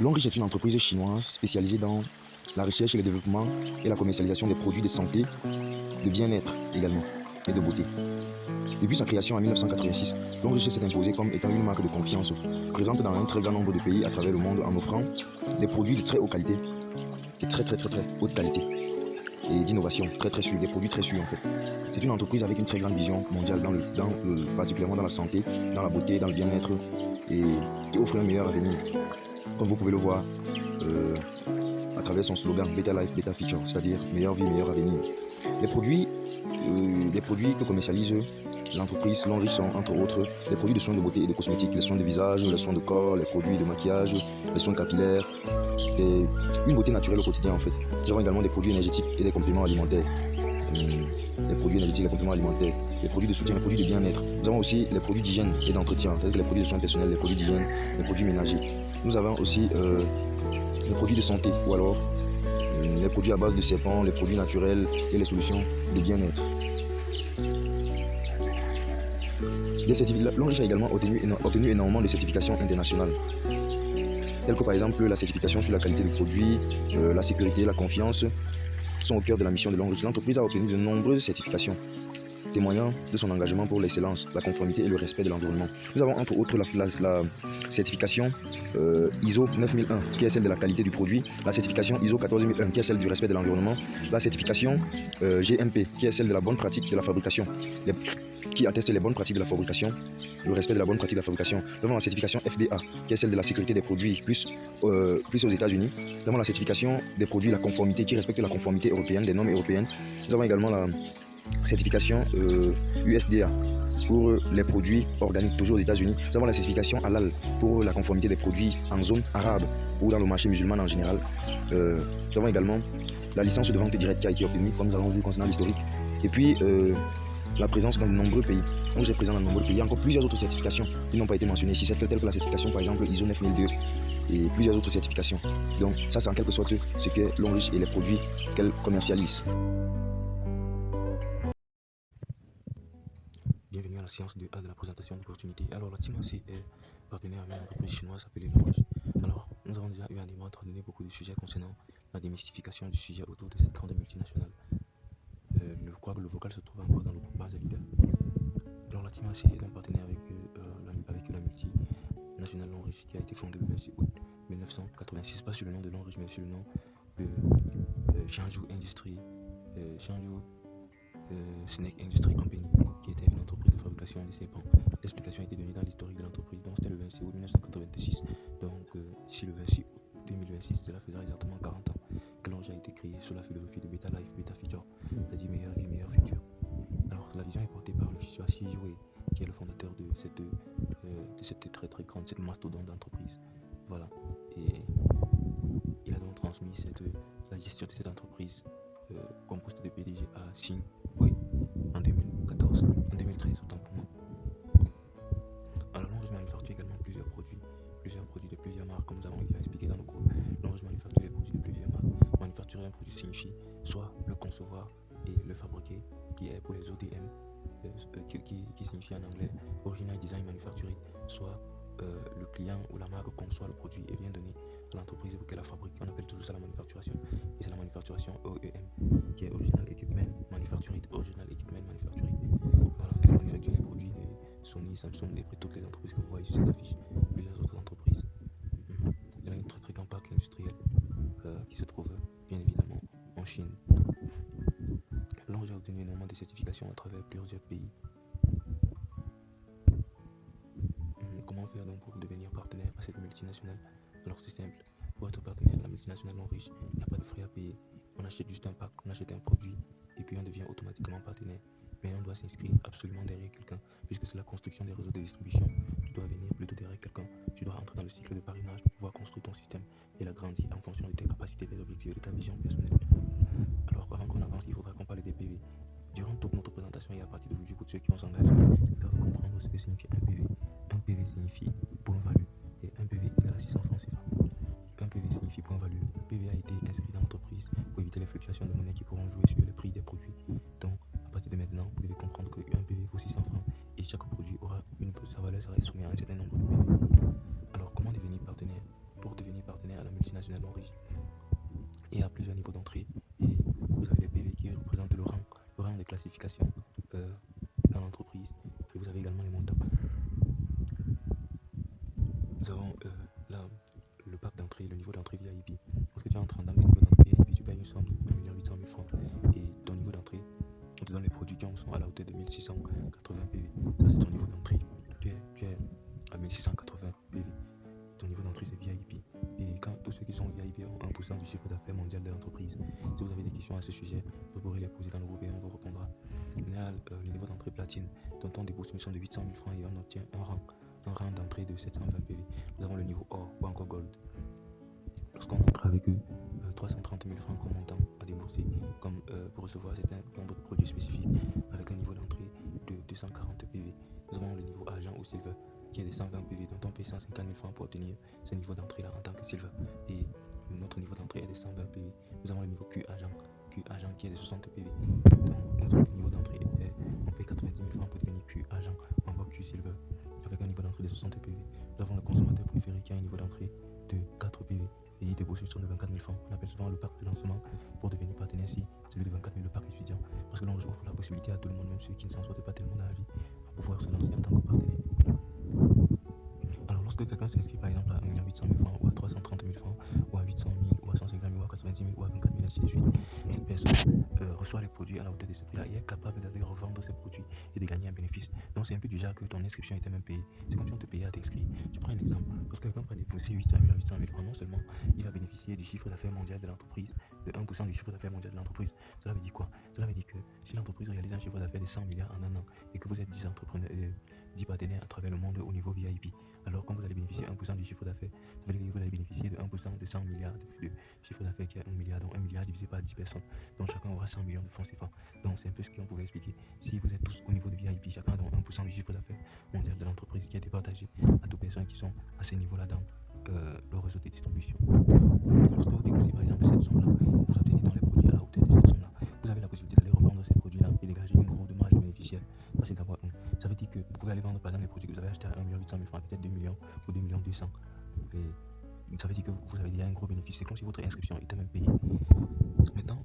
Longrich est une entreprise chinoise spécialisée dans la recherche et le développement et la commercialisation des produits de santé, de bien-être également et de beauté. Depuis sa création en 1986, Longrich s'est imposé comme étant une marque de confiance, présente dans un très grand nombre de pays à travers le monde en offrant des produits de très haute qualité, de très haute qualité et d'innovation, très sûrs, des produits très sûrs en fait. C'est une entreprise avec une très grande vision mondiale, particulièrement dans la santé, dans la beauté, dans le bien-être et qui offre un meilleur avenir. Comme vous pouvez le voir à travers son slogan Better Life, Better Future, c'est-à-dire meilleure vie, meilleur avenir. Les produits que commercialise l'entreprise Longrich sont entre autres les produits de soins de beauté et de cosmétiques, les soins de visage, les soins de corps, les produits de maquillage, les soins capillaires, une beauté naturelle au quotidien en fait. Nous avons également des produits énergétiques et des compléments alimentaires. Les produits énergétiques, les compléments alimentaires, les produits de soutien, les produits de bien-être. Nous avons aussi les produits d'hygiène et d'entretien, tels que les produits de soins personnels, les produits d'hygiène, les produits ménagers. Nous avons aussi les produits de santé ou alors les produits à base de serpents, les produits naturels et les solutions de bien-être. Longrich a également obtenu énormément de certifications internationales, telles que par exemple la certification sur la qualité du produit, la sécurité, la confiance, sont au cœur de la mission de Longrich. L'entreprise a obtenu de nombreuses certifications, témoignant de son engagement pour l'excellence, la conformité et le respect de l'environnement. Nous avons entre autres la certification ISO 9001, qui est celle de la qualité du produit, la certification ISO 14001, qui est celle du respect de l'environnement, la certification GMP, qui est celle de la bonne pratique de la fabrication, qui atteste les bonnes pratiques de la fabrication, le respect de la bonne pratique de la fabrication. Nous avons la certification FDA, qui est celle de la sécurité des produits, plus aux États-Unis. Nous avons la certification des produits, la conformité, qui respecte la conformité européenne, des normes européennes. Nous avons également la certification USDA pour les produits organiques, toujours aux États-Unis. Nous avons la certification halal pour la conformité des produits en zone arabe ou dans le marché musulman en général. Nous avons également la licence de vente directe qui a été obtenue, comme nous avons vu concernant l'historique. Et puis, la présence dans de nombreux pays. Donc, j'ai présent dans de nombreux pays. Il y a encore plusieurs autres certifications qui n'ont pas été mentionnées ici, telles que la certification, par exemple, ISO 9002 et plusieurs autres certifications. Donc, ça, c'est en quelque sorte ce que Longrich et les produits qu'elle commercialise. Bienvenue à la séance 2A de la présentation d'opportunités. Alors, la team AC est partenaire avec une entreprise chinoise appelée Longrich. Alors, nous avons déjà eu un débat à donner beaucoup de sujets concernant la démystification du sujet autour de cette grande multinationale. Je crois que le vocal se trouve encore dans le groupe base leader. Alors, la team AC est un partenaire avec la multinationale Longrich qui a été fondée le 26 août 1986, pas sur le nom de Longrich, mais sur le nom de Zhangzhou Industry, Zhangzhou Snake Industry Company, qui était une entreprise de fabrication de serpents. L'explication a été donnée dans l'historique de l'entreprise, donc c'était le 26 août 1986. Donc d'ici le 26 août 2026, cela faisera exactement 40 ans que Longrich a été créé sur la philosophie de Better Life, Better Future, c'est-à-dire meilleure vie, meilleur futur. Alors la vision est portée par le futur Xi Jinping, qui est le fondateur de cette très grande, cette mastodonte d'entreprise. Voilà. Et il a donc transmis la gestion de cette entreprise composée de PDG à Xi Jinping en 2013, autant pour moi. Alors Longrich manufacture également plusieurs produits de plusieurs marques, comme nous avons expliqué dans le cours. Longrich manufacture des produits de plusieurs marques. Manufacturer un produit signifie soit le concevoir et le fabriquer, qui est pour les ODM, qui signifie en anglais Original Design Manufacturing, soit le client ou la marque conçoit le produit et vient donner à l'entreprise pour qu'elle la fabrique. On appelle toujours ça la manufacturation. Et c'est la manufacturation OEM, qui est Original Equipment Manufacturing. Voilà, elle manufacture les produits de Sony, Samsung et toutes les entreprises que vous voyez sur cette affiche. Plusieurs autres entreprises. Elle a une très grand parc industriel qui se trouve bien évidemment en Chine. Longrich a obtenu énormément de certifications à travers plusieurs pays. Comment faire donc pour devenir partenaire à cette multinationale? Alors c'est simple, pour être partenaire à la multinationale Longrich, il n'y a pas de frais à payer. On achète juste un pack, on achète un produit et puis on devient automatiquement partenaire. Mais on doit s'inscrire absolument derrière quelqu'un, puisque c'est la construction des réseaux de distribution. Tu dois venir plutôt derrière quelqu'un, tu dois entrer dans le cycle de parrainage pour pouvoir construire ton système et l'agrandir en fonction de tes capacités, tes objectifs et de ta vision personnelle. Alors avant qu'on avance, il faudra qu'on parle des PV. Durant toute notre présentation et à partir d'aujourd'hui, pour ceux qui vont s'engager, ils doivent comprendre ce que signifie un PV. Un PV signifie point value et un PV égale à 600 francs CFA. Un PV signifie point value. Le PV a été inscrit dans l'entreprise pour éviter les fluctuations de monnaie qui pourront jouer sur le prix des produits. Donc, à partir de maintenant, vous devez comprendre qu'un PV vaut 600 francs et chaque produit sa valeur sera soumise à un certain nombre de PV. Alors, comment devenir partenaire? Pour devenir partenaire nous avons le pack d'entrée, le niveau d'entrée VIP. Lorsque tu entres dans le niveau d'entrée VIP, tu payes une somme de 1 800 000 francs. Et ton niveau d'entrée, on te donne les produits qui sont à la hauteur de 1680 PV. Ça, c'est ton niveau d'entrée. Tu es à 1680 PV. Et ton niveau d'entrée, c'est VIP. Et quand tous ceux qui sont VIP ont 1% du chiffre d'affaires mondial de l'entreprise. Si vous avez des questions à ce sujet, vous pourrez les poser dans le groupe et on vous répondra. On a le niveau d'entrée platine, dont on débourse une somme de 800 000 francs et on obtient un rang d'entrée de 720 PV. Nous avons le niveau or ou encore gold. Lorsqu'on entre avec eux, 330 000 francs comme montant à débourser, comme pour recevoir certains nombre de produits spécifiques avec un niveau d'entrée de 240 PV. Nous avons le niveau argent ou silver qui est de 120 PV, dont on paye 150 000 francs pour obtenir ce niveau d'entrée là en tant que silver. Et notre niveau d'entrée est de 120 PV. Nous avons le niveau Q argent qui est de 60 PV. Donc notre niveau d'entrée est, on paye 90 000 francs pour devenir Q argent, encore Q silver avec un niveau d'entrée de 60 PV. Nous avons le consommateur préféré qui a un niveau d'entrée de 4 PV et il débourse une somme de 24 000 francs. On appelle souvent le pack de lancement pour devenir partenaire ici, celui de 24 000, le pack étudiant, parce que l'on offre la possibilité à tout le monde, même ceux qui ne s'en sortent pas tellement dans la vie, à pouvoir se lancer en tant que partenaire. Alors lorsque quelqu'un s'inscrit par exemple à 1 800 000 francs ou à 330 000 francs ou à 800 000 ou à 150 000 ou à 90 000 ou à 24 000 ainsi de suite, cette personne reçoit les produits à la hauteur de ce prix-là et est capable d'aller revendre ses produits et de gagner un bénéfice. Donc c'est un peu du genre que ton inscription était même payée. C'est comme si on te payait à t'inscrire. Je prends un exemple. Lorsque quelqu'un va déposer 800 000 à 800 000 francs, non seulement il va bénéficier du chiffre d'affaires mondial de l'entreprise, de 1% du chiffre d'affaires mondial de l'entreprise. Cela veut dire quoi? Cela veut dire que si l'entreprise réalise un chiffre d'affaires de 100 milliards en un an et que vous êtes 10 entrepreneurs, 10 partenaires à travers le monde au niveau VIP, alors quand vous allez bénéficier 1% du chiffre d'affaires, ça veut dire que vous allez bénéficier de 1% de 100 milliards de chiffre d'affaires qui est 1 milliard, donc 1 milliard divisé par 10 personnes. Donc chacun aura 100 millions de francs CFA. Donc c'est un peu ce qu'on pouvait expliquer. Si vous êtes tous au niveau de VIP, chacun dans 1% du chiffre d'affaires mondial de l'entreprise qui a été partagé à toutes personnes qui sont à ce niveau-là dans le réseau de distribution. Et lorsque vous déposez par exemple cette somme-là, vous obtenez dans les produits à la hauteur de cette somme-là. Vous avez la possibilité d'aller revendre ces produits-là et dégager une grosse marge de bénéficiaire. Ça c'est d'abord un. Ça veut dire que vous pouvez aller vendre par exemple les produits que vous avez achetés à 1 800 000 francs, peut-être 2 millions ou 2 200 000. Et ça veut dire que vous avez déjà un gros bénéfice. C'est comme si votre inscription était même payée. Maintenant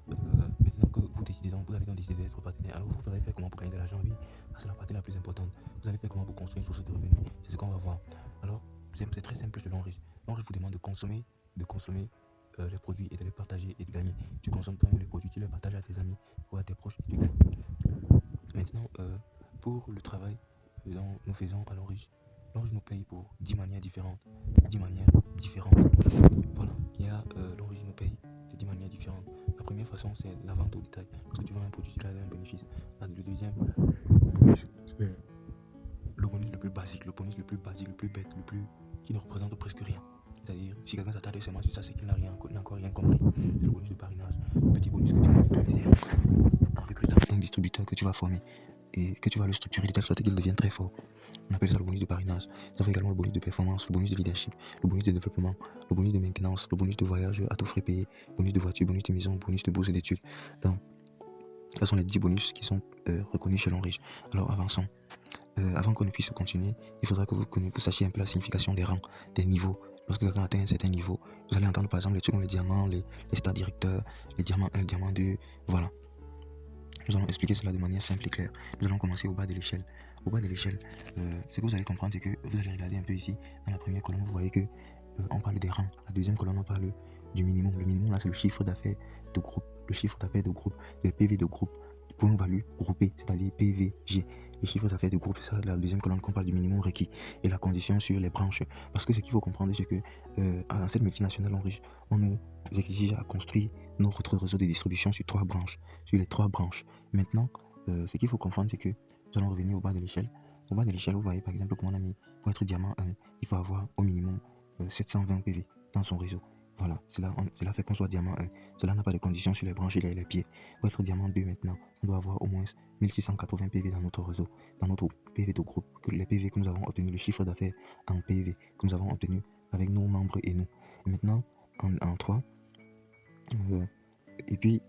que vous décidez donc, vous avez donc décidé d'être partenaire, alors vous allez faire comment pour gagner de l'argent? Oui, c'est la partie la plus importante. Vous allez faire comment pour construire une source de revenus? C'est ce qu'on va voir. Alors, c'est très simple selon Riche. Donc, je vous demande de consommer les produits et de les partager et de gagner. Tu consommes toi-même les produits, tu les partages à tes amis ou à tes proches et tu gagnes. Maintenant, pour le travail dont nous faisons à l'Enriche, l'Enriche nous paye pour 10 manières différentes. 10 manières différentes. Voilà, il y a l'Enriche nous paye de 10 manières différentes. La première façon, c'est la vente au détail. Lorsque tu vends un produit, tu gardes un bénéfice. Là, le deuxième bonus, c'est le bonus le plus basique, le bonus le plus basique, le plus bête, le plus qui ne représente presque rien. C'est-à-dire, si quelqu'un s'attarde seulement sur ça, c'est qu'il n'a encore rien compris. C'est le bonus de parrainage. Le petit bonus que tu vas utiliser en recrutant un distributeur que tu vas former et que tu vas le structurer de telle sorte qu'il devienne très fort. On appelle ça le bonus de parrainage. Ça fait également le bonus de performance, le bonus de leadership, le bonus de développement, le bonus de maintenance, le bonus de voyage à tout frais payé, le bonus de voiture, bonus de maison, bonus de bourse d'études. Donc, ce sont les 10 bonus qui sont reconnus chez l'Enriche. Alors avançons. Avant qu'on ne puisse continuer, il faudra que vous sachiez un peu la signification des rangs, des niveaux. Lorsque quelqu'un atteint un certain niveau, vous allez entendre par exemple les trucs comme les diamants, les stars directeurs, les diamants 1, diamant 2, voilà. Nous allons expliquer cela de manière simple et claire. Nous allons commencer au bas de l'échelle. Au bas de l'échelle, ce que vous allez comprendre, c'est que vous allez regarder un peu ici. Dans la première colonne, vous voyez que on parle des rangs. La deuxième colonne, on parle du minimum. Le minimum, là, c'est le chiffre d'affaires de groupe. Le chiffre d'affaires de groupe, le PV de groupe, point-value groupé, c'est-à-dire PVG. Les chiffres d'affaires de groupe, c'est ça, la deuxième colonne qu'on parle du minimum requis. Et la condition sur les branches. Parce que ce qu'il faut comprendre, c'est que à cette multinationale Enriche, on nous exige à construire notre réseau de distribution sur 3 branches. Sur les 3 branches. Maintenant, ce qu'il faut comprendre, c'est que nous allons revenir au bas de l'échelle. Au bas de l'échelle, vous voyez par exemple comment on a mis, pour être diamant 1, il faut avoir au minimum 720 PV dans son réseau. Voilà, cela fait qu'on soit diamant 1. Cela n'a pas de conditions sur les branches et les pieds. Pour être diamant 2 maintenant, on doit avoir au moins 1680 PV dans notre réseau, dans notre PV de groupe, les PV que nous avons obtenu, le chiffre d'affaires en PV que nous avons obtenu avec nos membres et nous. Et maintenant, en 3, et puis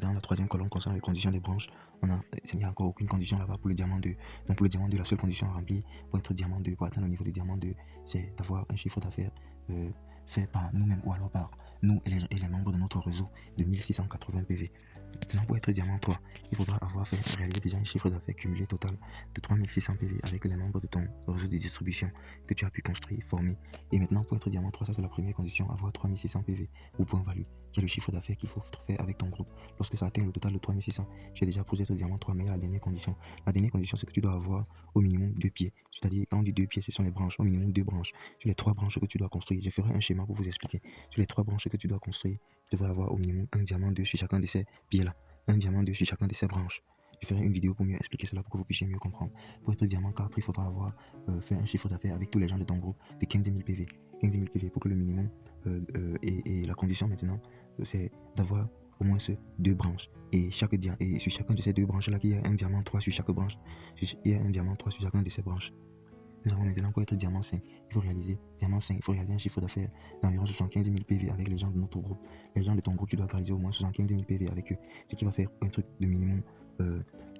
dans la troisième colonne concernant les conditions des branches, il n'y a encore aucune condition là-bas pour le diamant 2. Donc pour le diamant 2, la seule condition à remplir pour être diamant 2, pour atteindre le niveau de diamant 2, c'est d'avoir un chiffre d'affaires fait par nous-mêmes ou alors par nous et les membres de notre réseau de 1680 PV. Maintenant, pour être diamant 3, il faudra avoir réalisé déjà un chiffre d'affaires cumulé total de 3600 PV avec les membres de ton réseau de distribution que tu as pu construire, former. Et maintenant, pour être diamant 3, ça c'est la première condition, avoir 3600 PV ou point value, qui est le chiffre d'affaires qu'il faut faire avec ton groupe. Lorsque ça atteint le total de 3600, tu es déjà posé être diamant 3, mais il y a la dernière condition. La dernière condition, c'est que tu dois avoir au minimum 2 pieds. C'est-à-dire, quand on dit 2 pieds, ce sont les branches, au minimum 2 branches. Sur les 3 branches que tu dois construire, je ferai un schéma pour vous expliquer. Sur les 3 branches que tu dois construire, tu devrais avoir au minimum un diamant 2 sur chacun de ces pieds-là. Un diamant 2 sur chacun de ces branches. Je ferai une vidéo pour mieux expliquer cela pour que vous puissiez mieux comprendre. Pour être diamant 4, il faudra avoir fait un chiffre d'affaires avec tous les gens de ton groupe de 15 000 PV. 15 000 PV pour que le minimum et la condition maintenant, c'est d'avoir au moins 2 branches. Et sur chacun de ces 2 branches-là, il y a un diamant 3 sur chaque branche. Il y a un diamant 3 sur chacun de ces branches. Nous avons maintenant pour être diamant 5, il faut réaliser un chiffre d'affaires d'environ 75 000 PV avec les gens de notre groupe. Les gens de ton groupe, tu dois réaliser au moins 75 000 PV avec eux. Ce qui va faire un truc de minimum.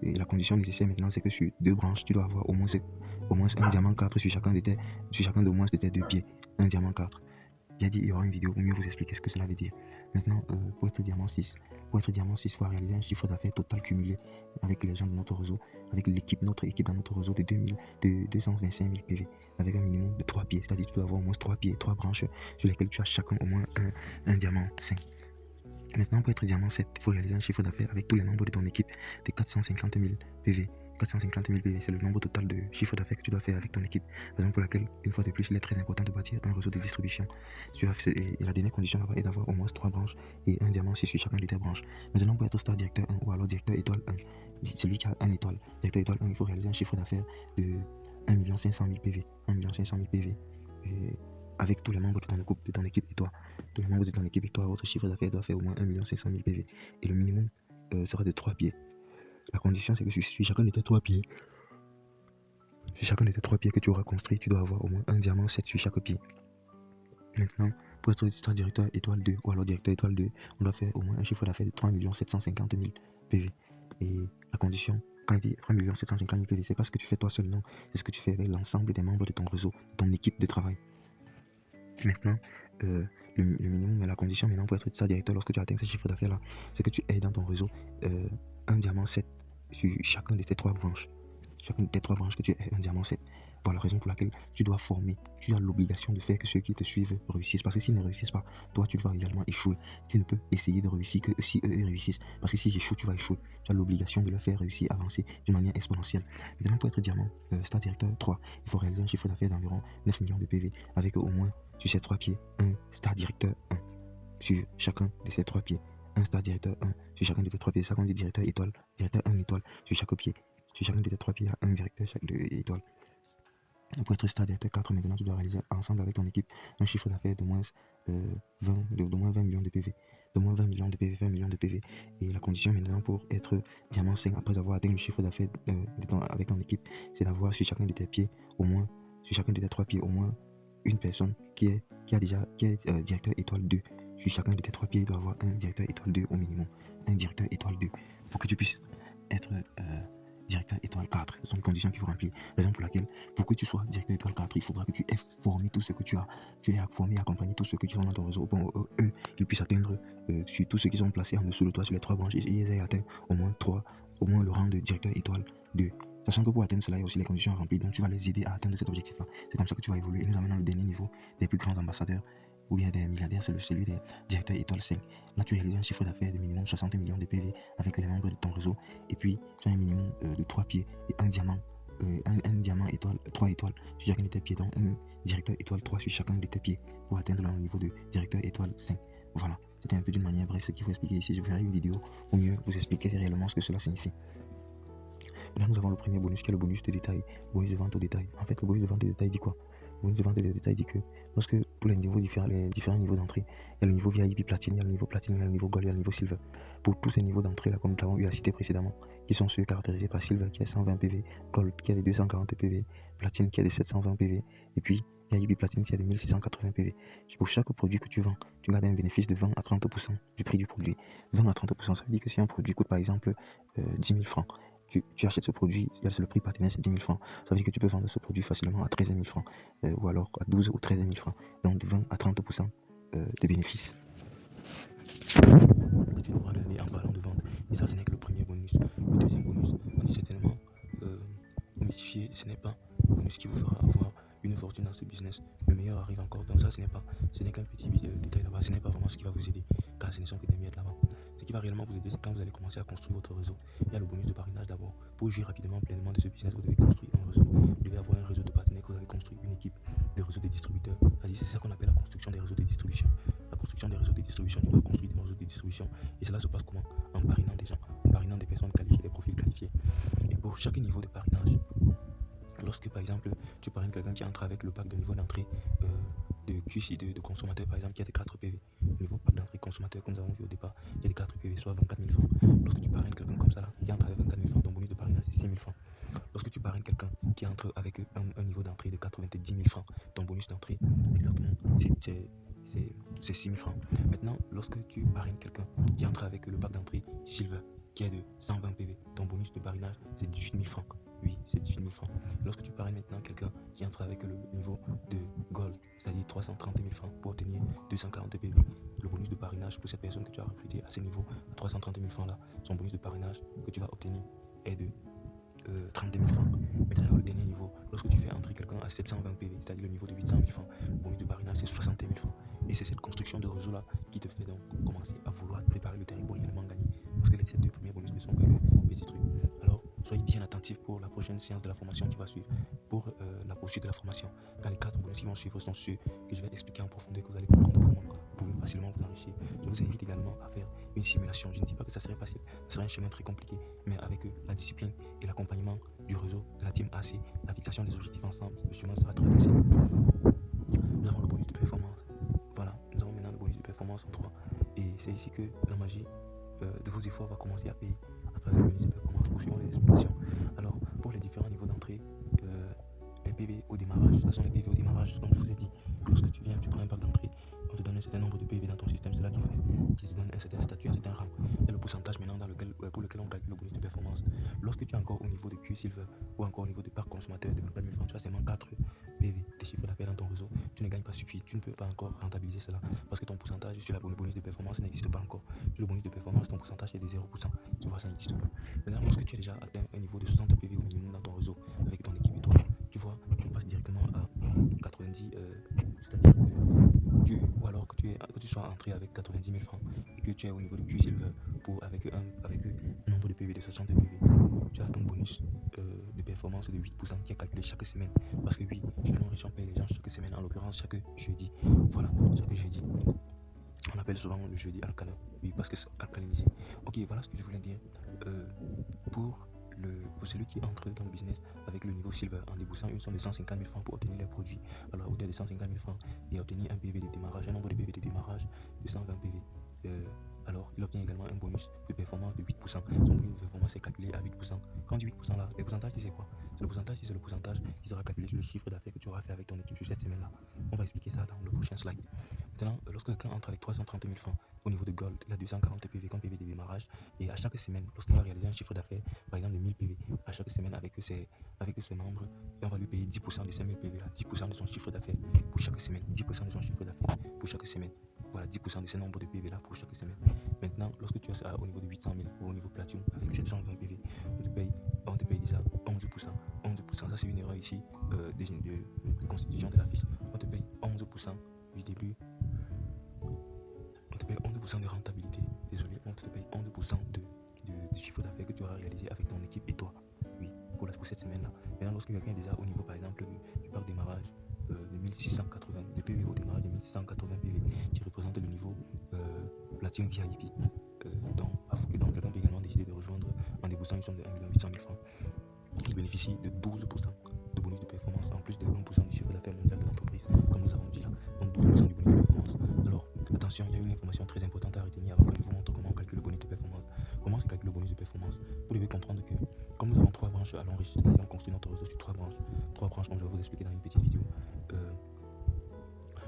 Et la condition nécessaire maintenant, c'est que sur 2 branches, tu dois avoir au moins un diamant 4 sur chacun de moins de tes 2 pieds. Un diamant 4. J'ai dit il y aura une vidéo pour mieux vous expliquer ce que cela veut dire. Maintenant, pour être diamant 6, il faut réaliser un chiffre d'affaires total cumulé avec les gens de notre réseau, avec notre équipe dans notre réseau de 225 000 PV, avec un minimum de 3 pieds. C'est-à-dire que tu dois avoir au moins 3 pieds, 3 branches sur lesquelles tu as chacun au moins un diamant 5. Maintenant, pour être diamant 7, il faut réaliser un chiffre d'affaires avec tous les membres de ton équipe de 450 000 PV. 450 000 PV, c'est le nombre total de chiffre d'affaires que tu dois faire avec ton équipe. Raison pour laquelle, une fois de plus, il est très important de bâtir un réseau de distribution. Et la dernière condition là-bas est d'avoir au moins 3 branches et un diamant 6 sur chacune de tes branches. Maintenant, pour être star directeur 1 ou alors directeur étoile 1, celui qui a 1 étoile, directeur étoile 1, il faut réaliser un chiffre d'affaires de 1 500 000 PV. 1 500 000 PV. Et avec tous les membres de ton équipe et toi. Tous les membres de ton équipe et toi, votre chiffre d'affaires doit faire au moins 1 500 000 PV. Et le minimum sera de 3 pieds. La condition, c'est que sur chacun de tes 3 pieds, que tu auras construit, tu dois avoir au moins un diamant 7 sur chaque pied. Maintenant, pour être star directeur étoile 2 ou alors directeur étoile 2, on doit faire au moins un chiffre d'affaires de 3 750 000 PV. Et la condition, quand il dit 3 750 000 PV, c'est pas ce que tu fais toi seul, non. C'est ce que tu fais avec l'ensemble des membres de ton réseau, ton équipe de travail. Maintenant, le minimum et la condition maintenant pour être star directeur lorsque tu atteins ce chiffre d'affaires là, c'est que tu aies dans ton réseau un diamant 7 sur chacun de tes 3 branches. Chacune de tes 3 branches que tu aies un diamant 7. Voilà la raison pour laquelle tu dois former. Tu as l'obligation de faire que ceux qui te suivent réussissent. Parce que s'ils ne réussissent pas, toi tu vas également échouer. Tu ne peux essayer de réussir que si eux réussissent. Parce que si j'échoue, tu vas échouer. Tu as l'obligation de leur faire réussir, avancer d'une manière exponentielle. Maintenant, pour être diamant, star directeur 3, il faut réaliser un chiffre d'affaires d'environ 9 millions de PV avec au moins sur ces 3 pieds, un star directeur 1 sur chacun de ces 3 pieds. Un star directeur 1 sur chacun de tes 3 pieds. Ça, on dit directeur étoile, directeur 1 étoile sur chaque pied. Sur chacun de tes 3 pieds, il y a un directeur chaque étoile. Pour être star directeur 4, maintenant, tu dois réaliser ensemble avec ton équipe un chiffre d'affaires de moins 20 millions de PV. De moins 20 millions de PV, 20 millions de PV. Et la condition maintenant pour être diamant 5, après avoir atteint le chiffre d'affaires avec ton équipe, c'est d'avoir sur chacun de tes pieds, au moins, sur chacun de tes 3 pieds, au moins une personne qui est directeur étoile 2. Sur chacun de tes 3 pieds, il doit avoir un directeur étoile 2 au minimum. Un directeur étoile 2. Pour que tu puisses être directeur étoile 4. Ce sont les conditions qu'il faut remplir. Raison pour laquelle, pour que tu sois directeur étoile 4, il faudra que tu aies formé tout ce que tu as. Tu aies formé et accompagné tous ceux qui sont dans ton réseau. Bon, eux, qu'ils puissent atteindre sur tous ceux qui sont placés en dessous de toi sur les 3 branches. Ils aient atteint au moins le rang de directeur étoile 2. Sachant que pour atteindre cela, il y a aussi les conditions à remplir. Donc tu vas les aider à atteindre cet objectif-là. C'est comme ça que tu vas évoluer. Et nous amenons le dernier niveau des plus grands ambassadeurs où il y a des milliardaires, c'est celui des directeurs étoile 5. Là, tu réalises un chiffre d'affaires de minimum 60 millions de PV avec les membres de ton réseau. Et puis, tu as un minimum de 3 pieds et un diamant. Un diamant étoile, 3 étoiles sur chacun de tes pieds. Donc, un directeur étoile 3 sur chacun de tes pieds pour atteindre le niveau de directeur étoile 5. Voilà. C'était un peu d'une manière bref ce qu'il faut expliquer ici. Je ferai une vidéo pour mieux vous expliquer réellement ce que cela signifie. Là, nous avons le premier bonus qui est le bonus de détail, bonus de vente au détail. En fait, le bonus de vente au détail dit quoi? Le bonus de vente au détail dit que lorsque pour les différents niveaux d'entrée, il y a le niveau VIP platine, il y a le niveau platine, il y a le niveau gold, il y a le niveau silver. Pour tous ces niveaux d'entrée là, comme nous l'avons eu à citer précédemment, qui sont ceux caractérisés par silver qui est 120 PV, gold qui est de 240 PV, platine qui est de 720 PV, et puis VIP platine qui est de 1680 PV. Pour chaque produit que tu vends, tu gardes un bénéfice de 20 à 30% du prix du produit. 20 à 30%, ça veut dire que si un produit coûte par exemple 10 000 francs, tu achètes ce produit, le prix partenaire c'est 10 000 francs. Ça veut dire que tu peux vendre ce produit facilement à 13 000 francs ou alors à 12 ou 13 000 francs. Donc de 20 à 30% de bénéfices. Que tu devras donner en parlant de vente. Et ça, ce n'est que le premier bonus. Le deuxième bonus, on dit certainement, mystifier, ce n'est pas le bonus qui vous fera avoir une fortune dans ce business. Le meilleur arrive encore. Donc ça, ce n'est qu'un petit détail là-bas. Ce n'est pas vraiment ce qui va vous aider, car ce ne sont que des miettes là-bas. Ce qui va réellement vous aider, c'est quand vous allez commencer à construire votre réseau. Il y a le bonus de parrainage d'abord. Pour jouir rapidement, pleinement de ce business, vous devez construire un réseau. Vous devez avoir un réseau de partenaires que vous avez construit, une équipe, des réseaux de distributeurs. C'est ça qu'on appelle la construction des réseaux de distribution. La construction des réseaux de distribution, tu dois construire des réseaux de distribution. Et cela se passe comment? En parrainant des gens, en parrainant des personnes qualifiées, des profils qualifiés. Et pour chaque niveau de parrainage, lorsque par exemple tu parraines quelqu'un qui entre avec le pack de niveau d'entrée de QC de consommateur, par exemple, qui a des 4 PV, le niveau pack d'entrée consommateur que nous avons vu au départ, il y a des 4 PV, soit 24 000 francs. Lorsque tu parraines quelqu'un comme ça là, qui entre avec 24 000 francs, ton bonus de parrainage c'est 6 000 francs. Lorsque tu parraines quelqu'un qui entre avec un niveau d'entrée de 90 000 francs, ton bonus d'entrée, exactement, c'est 6 000 francs. Maintenant, lorsque tu parraines quelqu'un qui entre avec le pack d'entrée Silver, qui est de 120 PV, ton bonus de parrainage c'est 18 000 francs. Oui, c'est 18 000 francs. Lorsque tu parraines maintenant quelqu'un qui entre avec le niveau de Gold, c'est-à-dire 330 000 francs pour obtenir 240 PV, le bonus de parrainage pour cette personne que tu as recrutée à ce niveau, à 330 000 francs là, son bonus de parrainage que tu vas obtenir est de 32 000 francs. Maintenant, le dernier niveau, lorsque tu fais entrer quelqu'un à 720 PV, c'est-à-dire le niveau de 800 000 francs, le bonus de parrainage c'est 60 000 francs. Et c'est cette construction de réseau là qui te fait donc commencer à vouloir préparer le terrain pour réellement gagner. Parce que ces deux premiers bonus ne sont que de petits trucs. Alors, soyez bien attentifs pour la prochaine séance de la formation qui va suivre, pour la poursuite de la formation. Dans les 4 bonus qui vont suivre sont ceux que je vais expliquer en profondeur, que vous allez comprendre comment vous pouvez facilement vous enrichir. Je vous invite également à faire une simulation. Je ne dis pas que ça serait facile, ce serait un chemin très compliqué, mais avec la discipline et l'accompagnement du réseau de la team AC, la fixation des objectifs ensemble, le chemin sera très facile. Nous avons le bonus de performance. Voilà, nous avons maintenant le bonus de performance en 3. Et c'est ici que la magie de vos efforts va commencer à payer à travers le bonus de performance. Poursuivons les explications. Alors, pour les différents niveaux d'entrée, les PV au démarrage, ce sont les PV au démarrage, comme je vous ai dit. Lorsque tu viens, tu prends un pack d'entrée, on te donne un certain nombre de PV dans ton système, c'est là qui te donne un certain statut, un certain rang. Et le pourcentage maintenant pour lequel on calcule le bonus de performance. Lorsque tu es encore au niveau de Q Silver ou encore au niveau de parc consommateur de 24 000 francs, tu as seulement 4 PV de chiffre d'affaires dans ton réseau, tu ne gagnes pas suffisamment, tu ne peux pas encore rentabiliser cela parce que ton pourcentage sur le bonus de performance n'existe pas encore. Sur le bonus de performance, ton pourcentage est de 0%. Tu vois, ça n'existe pas. Maintenant, lorsque tu as déjà atteint un niveau de 60 PV au minimum dans ton réseau avec ton équipe et toi, tu vois, tu passes directement à 90, c'est-à-dire ou alors que tu sois entré avec 90 000 francs et que tu es au niveau de Q Silver avec un nombre de PV de 60 PV, tu as un bonus de performance de 8% qui est calculé chaque semaine. Parce que oui, chez nous, Riche, on paye les gens chaque semaine, en l'occurrence chaque jeudi. Voilà, chaque jeudi. On appelle souvent le jeudi alcalin. Oui, parce que c'est alcalinisé. Ok, voilà ce que je voulais dire. Pour celui qui entre dans le business avec le niveau silver en déboursant une somme de 150 000 francs pour obtenir les produits à la hauteur de 150 000 francs et obtenir un PV de démarrage, un nombre de PV de démarrage de 120 PV. Alors, il obtient également un bonus de performance de 8%. Son bonus de performance est calculé à 8%. Quand on dit 8% là, le pourcentage, c'est quoi? Le pourcentage, c'est le pourcentage qui sera calculé sur le chiffre d'affaires que tu auras fait avec ton équipe sur cette semaine-là. On va expliquer ça dans le prochain slide. Maintenant, lorsque quelqu'un entre avec 330 000 francs au niveau de Gold, il a 240 PV comme PV de démarrage. Et à chaque semaine, lorsqu'il va réaliser un chiffre d'affaires, par exemple de 1000 PV, à chaque semaine avec ses membres, on va lui payer 10% de ces 1000 PV là, 10% de son chiffre d'affaires pour chaque semaine, 10% de son chiffre d'affaires pour chaque semaine. Voilà, 10% de ces nombres de PV là pour chaque semaine. Maintenant, lorsque tu es au niveau de 800 000 ou au niveau Platinum avec 720 PV, on te paye déjà 11%. 11%, ça c'est une erreur ici de constitution de la fiche. On te paye 11% du début. On te paye 11% de rentabilité. Désolé, on te paye 11% de chiffre d'affaires que tu auras réalisé avec ton équipe et toi. Oui, pour cette semaine-là. Maintenant, lorsque quelqu'un est déjà au niveau, par exemple, du parc démarrage de 1680, de PV au démarrage de 1680 PV, qui représente le niveau Platinum VIP. Donc quelqu'un peut également décider de rejoindre en déboursant une somme de 1 800 000 francs. Il bénéficie de 12% de bonus de performance en plus de 1% du chiffre d'affaires mondial de l'entreprise, comme nous avons dit là. Donc 12% du bonus de performance. Alors, attention, il y a une information très importante à retenir avant que je vous montre comment on calcule le bonus de performance. Comment se calcule le bonus de performance? Vous devez comprendre que, comme nous avons 3 branches à l'enrichissement, c'est-à-dire on construit notre réseau sur 3 branches. 3 branches, comme je vais vous expliquer dans une petite vidéo.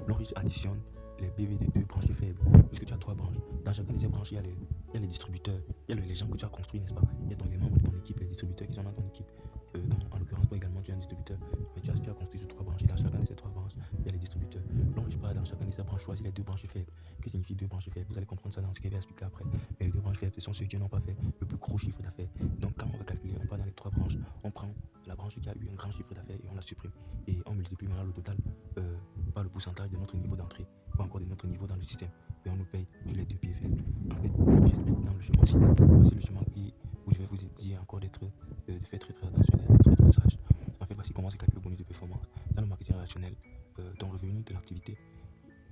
L'enrichissement additionne les PV des 2 branches faibles, puisque tu as 3 branches. Dans chacune de ces branches, il y a il y a les distributeurs, il y a les gens que tu as construits, n'est-ce pas? Il y a les membres de ton équipe, les distributeurs qui sont dans ton équipe. En l'occurrence, toi également, tu es un distributeur, mais tu as construit sur 3 branches, et dans chacun de ces 3 branches, il y a les distributeurs. Donc, je parle dans chacun de ces branches, choisis les 2 branches faibles. Que signifie 2 branches faibles? Vous allez comprendre ça dans ce que je vais expliquer après. Mais les 2 branches faibles, ce sont ceux qui n'ont pas fait le plus gros chiffre d'affaires. Donc, quand on va calculer, on part dans les 3 branches, on prend la branche qui a eu un grand chiffre d'affaires et on la supprime. Et on multiplie maintenant le total par le pourcentage de notre niveau d'entrée ou encore de notre niveau dans le système. Et on nous paye sur les 2 pieds faibles. En fait, j'explique dans le chemin-ci. Voici le chemin où je vais vous dire encore de faire très attention, d'être très sage. En fait, voici comment se calcule le bonus de performance. Dans le marketing relationnel, ton revenu de l'activité,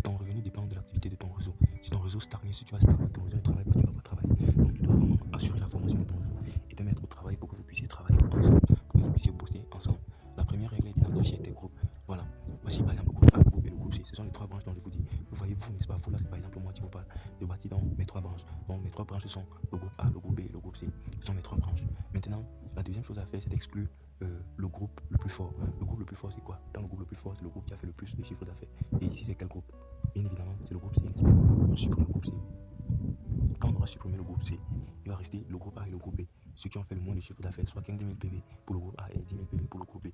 ton revenu dépend de l'activité de ton réseau. Si ton réseau stagne, si tu vas stagner, ton réseau ne travaille pas, tu ne vas pas travailler. Donc tu dois vraiment assurer la formation de ton réseau et te mettre au travail pour que vous puissiez travailler ensemble, pour que vous puissiez bosser ensemble. La première règle est d'identifier tes groupes. Voilà. Voici par exemple le groupe A, le groupe B, le groupe C. Ce sont les 3 branches dont je vous dis. Vous voyez, vous, n'est-ce pas? Vous là, c'est par exemple moi qui vous parle. Je bâtis dans mes 3 branches. Donc mes 3 branches sont le groupe A, le groupe B et le groupe C. Ce sont mes 3 branches. Maintenant, la deuxième chose à faire, c'est d'exclure le groupe le plus fort. Le groupe le plus fort, c'est quoi? Dans le groupe le plus fort, c'est le groupe qui a fait le plus de chiffre d'affaires. Et ici, c'est quel groupe? Bien évidemment, c'est le groupe C, n'est-ce pas? On supprime le groupe C. Quand on aura supprimé le groupe C, il va rester le groupe A et le groupe B. Ceux qui ont fait le moins de chiffre d'affaires, soit 15 000 PV pour le groupe A et 10 000 PV pour le groupe B.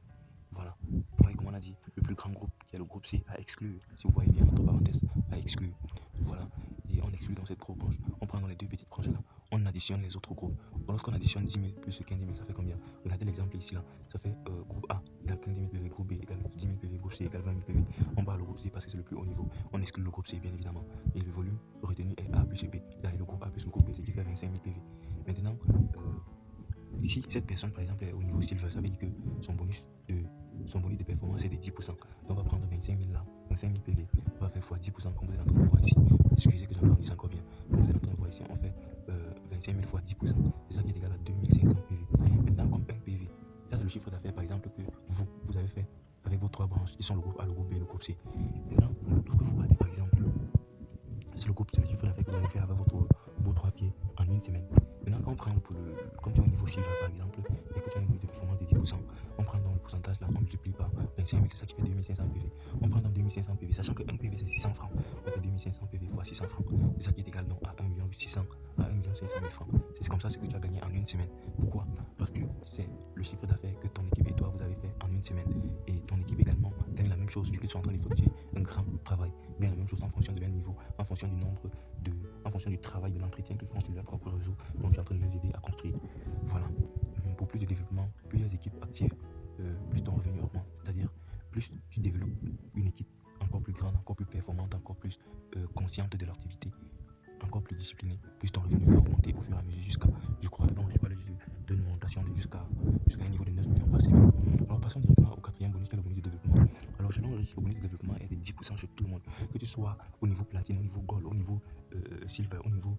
Voilà. Vous voyez comment on a dit, le plus grand groupe qui est le groupe C à exclure. Si vous voyez bien entre parenthèses, à exclure. Voilà. Et on exclut dans cette grosse branche. On prend dans les 2 petites branches là. On additionne les autres groupes. Lorsqu'on additionne 10 000 plus 15 000, ça fait combien? Regardez l'exemple ici là. Ça fait groupe A égale 15 000 PV, groupe B égale 10 000 PV, groupe C égale 20 000 PV. On barre le groupe C parce que c'est le plus haut niveau. On exclut le groupe C bien évidemment. Et le volume retenu est A plus B. Là, le groupe A plus le groupe B, c'est qui fait 25 000 PV. Maintenant, ici, cette personne par exemple est au niveau silver. Ça veut dire que son bonus de performance est de 10%. Donc on va prendre 25 000 là, 25 000 PV. On va faire x 10% comme vous êtes en train de voir ici. Excusez que j'en dis encore bien. Comme vous êtes en train de voir ici, on fait 25 000 x 10%. C'est ça qui est égal à 2500 PV. Maintenant, comme 1 PV, ça c'est le chiffre d'affaires par exemple que vous avez fait avec vos 3 branches qui sont le groupe A, le groupe B, le groupe C. Maintenant, lorsque vous partez par exemple, c'est le chiffre d'affaires que vous avez fait avec vos 3 pieds en une semaine. Maintenant, quand on prend comme tu es au niveau silver par exemple, et que tu as une bonus de performance de 10%, on prend dans le pourcentage là, on multiplie par 25 000, c'est ça qui fait 2500 PV. On prend dans 2500 PV, sachant que 1 PV c'est 600 francs. On fait 2500 PV fois 600 francs. C'est ça qui est égal donc à 1 600 000 à 1 500 000 francs. C'est comme ça ce que tu as gagné en une semaine. Pourquoi? Parce que c'est le chiffre d'affaires que ton équipe et toi vous avez fait en une semaine. Et ton équipe également gagne la même chose vu qu'ils sont en train d'effectuer un grand travail. Gagne la même chose en fonction de leur niveau, en fonction du nombre en fonction du travail, de l'entretien qu'ils font sur leur propre réseau. Donc tu es en train de les aider à construire. Voilà. Pour plus de développement, plusieurs équipes actives, plus ton revenu augmente. C'est-à-dire, plus tu développes une équipe encore plus grande, encore plus performante, encore plus consciente de l'activité, encore plus disciplinée, plus ton revenu va augmenter au fur et à mesure jusqu'à, je crois, donc je parlais de une augmentation jusqu'à un niveau de 9 millions par semaine. Alors passons directement au 4e bonus qui est le bonus de développement. Alors je l'enregistre, le bonus de développement est de 10% chez tout le monde. Que tu sois au niveau platine, au niveau gold, au niveau silver, au niveau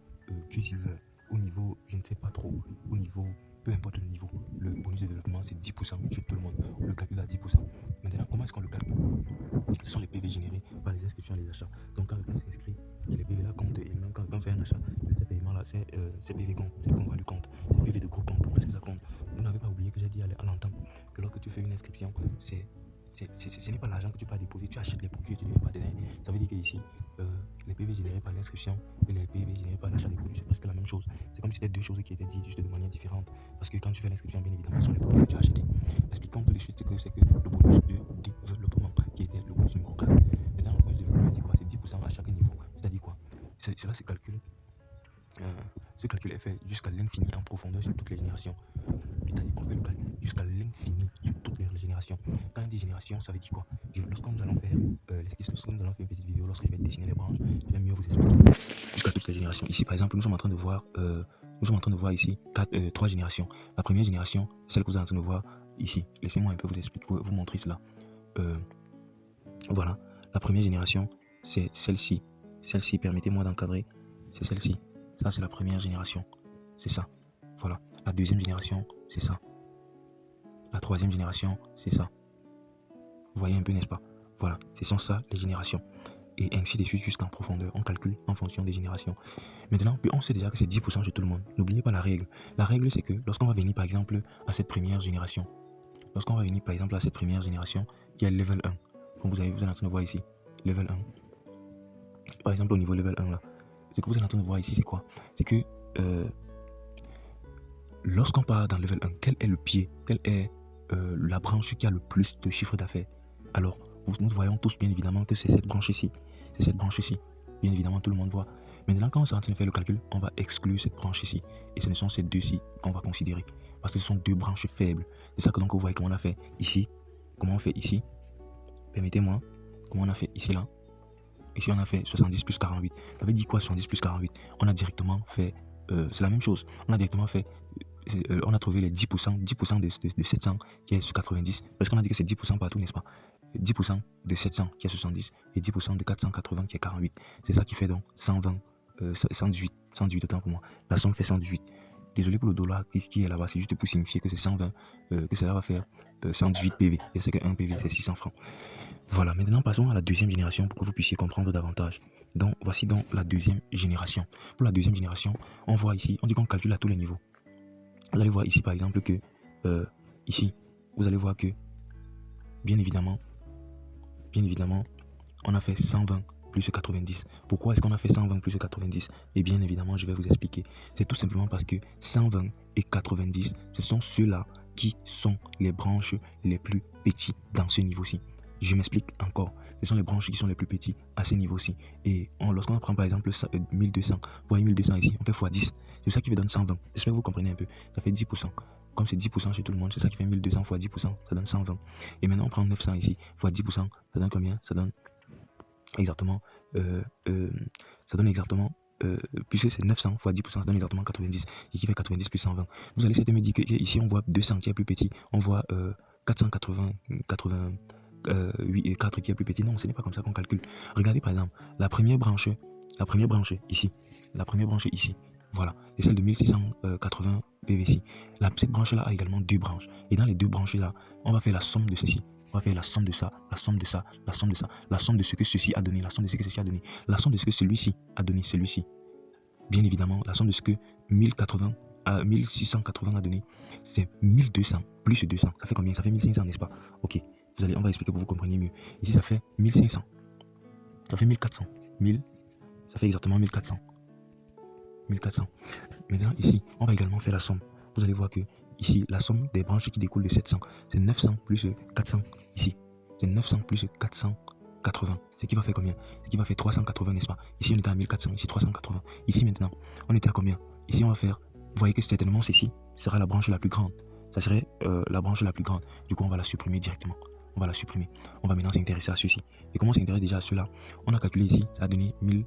Q-silver, au niveau je ne sais pas trop, au niveau peu importe le niveau, le bonus de développement c'est 10% chez tout le monde. On le calcule à 10%. Maintenant, comment est-ce qu'on le calcule? Ce sont les PV générés par les inscriptions et les achats. Donc quand quelqu'un s'inscrit, et les PV là comptent, et même quand on fait un achat, ces paiements là, ces PV comptent, ces points value comptent, ces PV de groupe comptent. Pourquoi est-ce que ça compte? Vous n'avez pas oublié que j'ai dit à l'entame que lorsque tu fais une inscription, ce n'est pas l'argent que tu peux déposer, tu achètes les produits et tu deviens partenaire. Ça veut dire qu'ici, les PV générés par l'inscription et les PV générés par l'achat des produits, c'est presque la même chose. C'est comme si c'était 2 choses qui étaient dites juste de manière différente. Parce que quand tu fais l'inscription, bien évidemment, ce sont les produits que tu as achetés. Expliquons tout de suite que c'est que le bonus de développement qui était le bonus numéro 4. Maintenant, le bonus de développement dit quoi? C'est 10% à chaque niveau. C'est-à-dire quoi? Cela se calcule. Ce calcul est fait jusqu'à l'infini en profondeur sur toutes les générations. C'est-à-dire qu'on fait le calcul jusqu'à l'infini sur toutes les générations. Quand on dit génération, ça veut dire quoi? Lorsque nous allons faire l'esquisse, lorsque nous allons faire une petite vidéo, lorsque je vais dessiner les branches, je vais mieux vous expliquer jusqu'à toutes les générations. Ici, par exemple, nous sommes en train de voir ici 3 générations. La première génération, celle que vous êtes en train de voir ici. Laissez-moi un peu vous expliquer, vous montrer cela. Voilà. La première génération, c'est celle-ci. Celle-ci, permettez-moi d'encadrer. C'est celle-ci. Ça, c'est la première génération. C'est ça. Voilà. La deuxième génération, c'est ça. La troisième génération, c'est ça. Vous voyez un peu, n'est-ce pas? Voilà. Ce sont ça, les générations. Et ainsi de suite jusqu'en profondeur. On calcule en fonction des générations. Maintenant, on sait déjà que c'est 10% chez tout le monde. N'oubliez pas la règle. La règle, c'est que lorsqu'on va venir, par exemple, à cette première génération, qui est level 1, comme vous êtes en train de voir ici, level 1. Par exemple, au niveau level 1, là, ce que vous êtes en train de voir ici, c'est quoi? C'est que lorsqu'on part dans level 1, quel est le pied, quelle est la branche qui a le plus de chiffre d'affaires? Alors, nous voyons tous bien évidemment que c'est cette branche-ci. C'est cette branche-ci. Bien évidemment, tout le monde voit. Maintenant, quand on est en train de faire le calcul, on va exclure cette branche-ci. Et ce ne sont ces deux-ci qu'on va considérer. Parce que ce sont deux branches faibles. C'est ça que donc vous voyez comment on a fait ici. Comment on fait ici? Permettez-moi. Comment on a fait ici, là? Ici, on a fait 70 plus 48. Ça veut dire quoi, 70 plus 48? On a directement fait... c'est la même chose. On a directement fait... on a trouvé les 10%, 10% de 700 qui est sur 90. Parce qu'on a dit que c'est 10% partout, n'est-ce pas? 10% de 700 qui est 70 et 10% de 480 qui est 48. C'est ça qui fait donc 120, 118 autant pour moi. La somme fait 118. Désolé pour le dollar qui est là-bas, c'est juste pour signifier que c'est 120, que cela va faire 118 PV. Et c'est que 1 PV, c'est 600 francs. Voilà, maintenant passons à la deuxième génération pour que vous puissiez comprendre davantage. Donc, voici donc la deuxième génération. Pour la deuxième génération, on voit ici, on dit qu'on calcule à tous les niveaux. Vous allez voir ici par exemple que, ici, vous allez voir que, bien évidemment, on a fait 120 plus 90. Pourquoi est-ce qu'on a fait 120 plus 90? Et bien évidemment, je vais vous expliquer. C'est tout simplement parce que 120 et 90, ce sont ceux-là qui sont les branches les plus petits dans ce niveau-ci. Je m'explique encore. Ce sont les branches qui sont les plus petits à ce niveau-ci. Et lorsqu'on prend par exemple 1200, vous voyez 1200 ici, on fait x10. C'est ça qui me donne 120. J'espère que vous comprenez un peu. Ça fait 10%. Comme c'est 10% chez tout le monde, c'est ça qui fait 1200 x 10%, ça donne 120. Et maintenant on prend 900 ici, x 10%, ça donne combien? Ça donne exactement, puisque c'est 900 x 10%, ça donne exactement 90. Et qui fait 90 plus 120. Vous allez essayer de me dire qu'ici on voit 200 qui est plus petit, on voit 480, 4 qui est plus petit. Non, ce n'est pas comme ça qu'on calcule. Regardez par exemple, la première branche ici, voilà, c'est celle de 1680 PVC. Cette branche-là a également deux branches. Et dans les deux branches-là, on va faire la somme de ceci. On va faire la somme de ça, la somme de ça, la somme de ça, la somme de ce que ceci a donné, la somme de ce que ceci a donné, la somme de ce que celui-ci a donné, celui-ci. Bien évidemment, la somme de ce que 1680 a donné, c'est 1200 plus 200. Ça fait combien? Ça fait 1500, n'est-ce pas? Ok, on va expliquer pour que vous compreniez mieux. Ici, ça fait 1500. Ça fait 1400. 1000, ça fait exactement 1400. 1400. Maintenant, ici, on va également faire la somme. Vous allez voir que ici, la somme des branches qui découlent de 700, c'est 900 plus 400 ici. C'est 900 plus 480. Ce qui va faire combien? Ce qui va faire 380, n'est-ce pas? Ici, on était à 1400, ici 380. Ici, maintenant, on était à combien? Ici, on va faire, vous voyez que certainement ceci sera la branche la plus grande. Ça serait la branche la plus grande. Du coup, on va la supprimer directement. On va la supprimer. On va maintenant s'intéresser à ceci. Et comment s'intéresser déjà à cela? On a calculé ici, ça a donné 1000.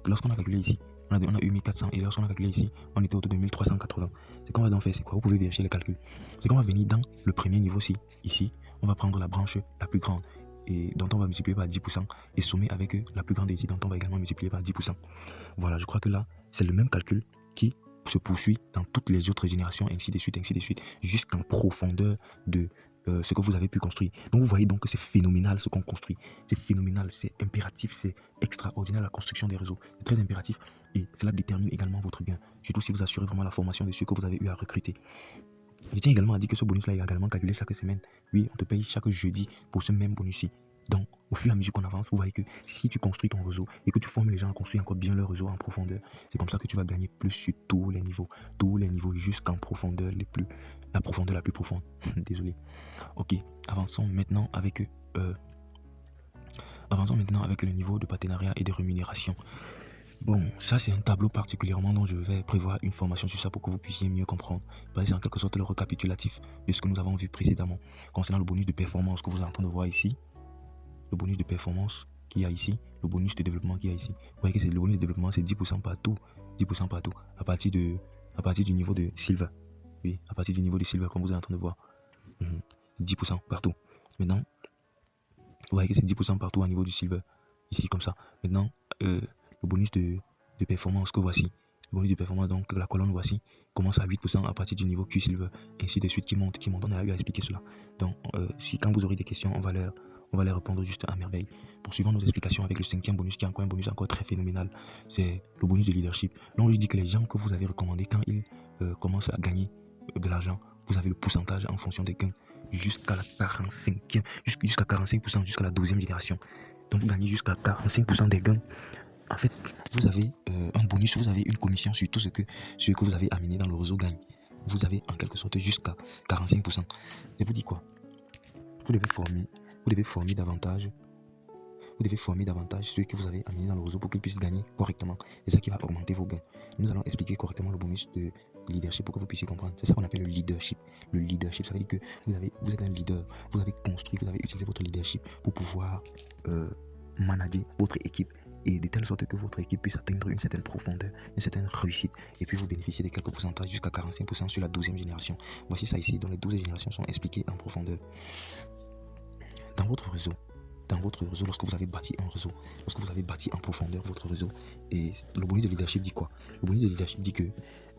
Lorsqu'on a calculé ici, on a eu 1400 et lorsqu'on a calculé ici, on était autour de 1380. Ce qu'on va donc faire, c'est quoi? Vous pouvez vérifier les calculs. C'est qu'on va venir dans le premier niveau-ci, ici, on va prendre la branche la plus grande et dont on va multiplier par 10% et sommer avec la plus grande ici dont on va également multiplier par 10%. Voilà, je crois que là, c'est le même calcul qui se poursuit dans toutes les autres générations, ainsi de suite, jusqu'en profondeur de ce que vous avez pu construire. Donc vous voyez donc que c'est phénoménal ce qu'on construit. C'est phénoménal, c'est impératif, c'est extraordinaire la construction des réseaux. C'est très impératif et cela détermine également votre gain. Surtout si vous assurez vraiment la formation de ceux que vous avez eu à recruter. Je tiens également à dire que ce bonus-là est également calculé chaque semaine. Oui, on te paye chaque jeudi pour ce même bonus-ci. Donc, au fur et à mesure qu'on avance, vous voyez que si tu construis ton réseau et que tu formes les gens à construire encore bien leur réseau en profondeur, c'est comme ça que tu vas gagner plus sur tous les niveaux jusqu'en profondeur, la profondeur la plus profonde. Désolé. Ok, avançons maintenant avec le niveau de partenariat et de rémunération. Bon, ça c'est un tableau particulièrement dont je vais prévoir une formation sur ça pour que vous puissiez mieux comprendre. Parce que c'est en quelque sorte le récapitulatif de ce que nous avons vu précédemment concernant le bonus de performance que vous êtes en train de voir ici. Le bonus de performance qu'il y a ici, le bonus de développement qu'il y a ici. Vous voyez que le bonus de développement c'est 10% partout, 10% partout, à partir du niveau de Silver. Oui, à partir du niveau de Silver comme vous êtes en train de voir. 10% partout. Maintenant, vous voyez que c'est 10% partout au niveau du Silver. Ici comme ça. Maintenant, le bonus de performance que voici. Le bonus de performance, donc la colonne voici, commence à 8% à partir du niveau Q Silver. Ainsi de suite qui monte. On a eu à expliquer cela. Donc, quand vous aurez des questions, on va les répondre juste à merveille. Poursuivons nos explications avec le cinquième bonus, qui est encore un bonus encore très phénoménal. C'est le bonus de leadership. Là, on lui dit que les gens que vous avez recommandés, quand ils commencent à gagner de l'argent, vous avez le pourcentage en fonction des gains jusqu'à la 45%, jusqu'à la 12e génération. Donc, vous gagnez jusqu'à 45% des gains En fait, vous avez un bonus, vous avez une commission sur tout ce que vous avez amené dans le réseau gagne. Vous avez en quelque sorte jusqu'à 45%. Je vous dis quoi? Vous devez former davantage. Vous devez former davantage ceux que vous avez amenés dans le réseau pour qu'ils puissent gagner correctement. C'est ça qui va augmenter vos gains. Nous allons expliquer correctement le bonus de leadership pour que vous puissiez comprendre. C'est ça qu'on appelle le leadership. Le leadership, ça veut dire que vous êtes un leader. Vous avez construit, vous avez utilisé votre leadership pour pouvoir manager votre équipe et de telle sorte que votre équipe puisse atteindre une certaine profondeur, une certaine réussite, et puis vous bénéficiez de quelques pourcentages jusqu'à 45% sur la 12e génération. Voici ça ici, dont les 12 générations sont expliquées en profondeur. Dans votre réseau, lorsque vous avez bâti un réseau, lorsque vous avez bâti en profondeur votre réseau, et le bonus de leadership dit quoi? Le bonus de leadership dit que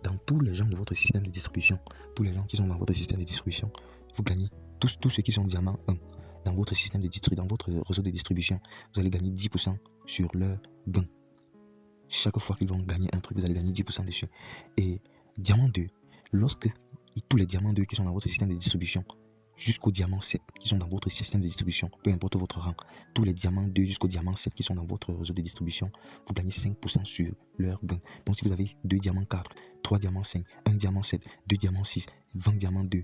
dans tous les gens de votre système de distribution, tous les gens qui sont dans votre système de distribution, vous gagnez, tous ceux qui sont diamant 1, dans votre système de distribution, dans votre réseau de distribution, vous allez gagner 10% sur leur gain. Chaque fois qu'ils vont gagner un truc, vous allez gagner 10% dessus. Et diamant 2, lorsque tous les diamants 2 qui sont dans votre système de distribution, jusqu'au diamant 7 qui sont dans votre système de distribution, peu importe votre rang, tous les diamants 2 jusqu'au diamant 7 qui sont dans votre réseau de distribution, vous gagnez 5% sur leur gain. Donc si vous avez 2 diamants 4, 3 diamants 5, 1 diamant 7, 2 diamants 6, 20 diamants 2,